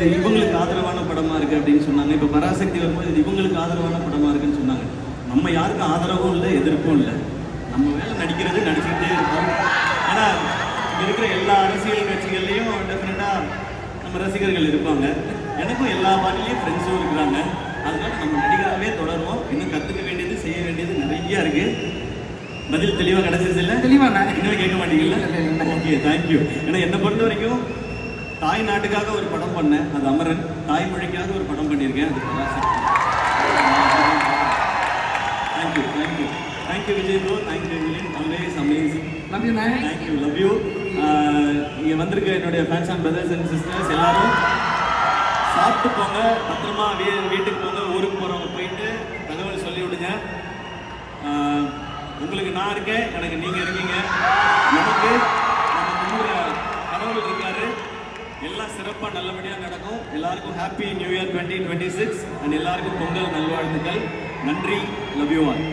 இது இவங்களுக்கு ஆதரவான படமா இருக்கு அப்படின்னு சொன்னாங்க. இப்போ பராசக்தி வரும்போது இது இவங்களுக்கு ஆதரவான படமா இருக்குன்னு சொன்னாங்க. நம்ம யாருக்கும் ஆதரவும் இல்லை, எதிர்ப்பும் இல்லை. நம்ம வேலை நடிக்கிறது, நடிச்சுக்கிட்டே இருக்கோம். ஏன்னா இங்கே இருக்கிற எல்லா அரசியல் கட்சிகள்லையும் டெஃபினட்டாக நம்ம ரசிகர்கள் இருப்பாங்க. எனக்கும் எல்லா பாட்டிலையும் ஃப்ரெண்ட்ஸும் இருக்கிறாங்க. அதனால நம்ம நடிகராகவே தொடருவோம். இன்னும் கற்றுக்க வேண்டியது, செய்ய வேண்டியது நிறைய இருக்கு. பதில் தெளிவாக கிடைச்சிருச்சு இல்லை? தெளிவாக இன்னும் கேட்க மாட்டீங்களா? Okay, thank you. ஏன்னா என்னை பொறுத்த வரைக்கும் தாய் நாட்டுக்காக ஒரு படம் பண்ணேன், அது அமரன். தாய்மொழிக்காக ஒரு படம் பண்ணியிருக்கேன், அது Parasakthi. Thank you thank you thank you Vijay bro, thank you Emilin, always amazing. Love you ma'am. Thank you, love you. இங்கே வந்திருக்க என்னுடைய fans and brothers and sisters எல்லாரும் சாப்பிட்டு போங்க, பத்திரமா வீட்டுக்கு போங்க. ஊருக்கு போகிறவங்க போயிட்டு தகவல் சொல்லி விடுங்க. உங்களுக்கு நான் இருக்கேன், எனக்கு நீங்கள் இருக்கீங்க. நமக்கு நம்ம முன்னூறு கடவுள் இருக்காரு. எல்லாம் சிறப்பாக நல்லபடியாக நடக்கும். எல்லாருக்கும் ஹாப்பி நியூ இயர் 2026 அண்ட் எல்லாருக்கும் பொங்கல் நல்வாழ்த்துக்கள். நன்றி, லவ் யூ ஆல்.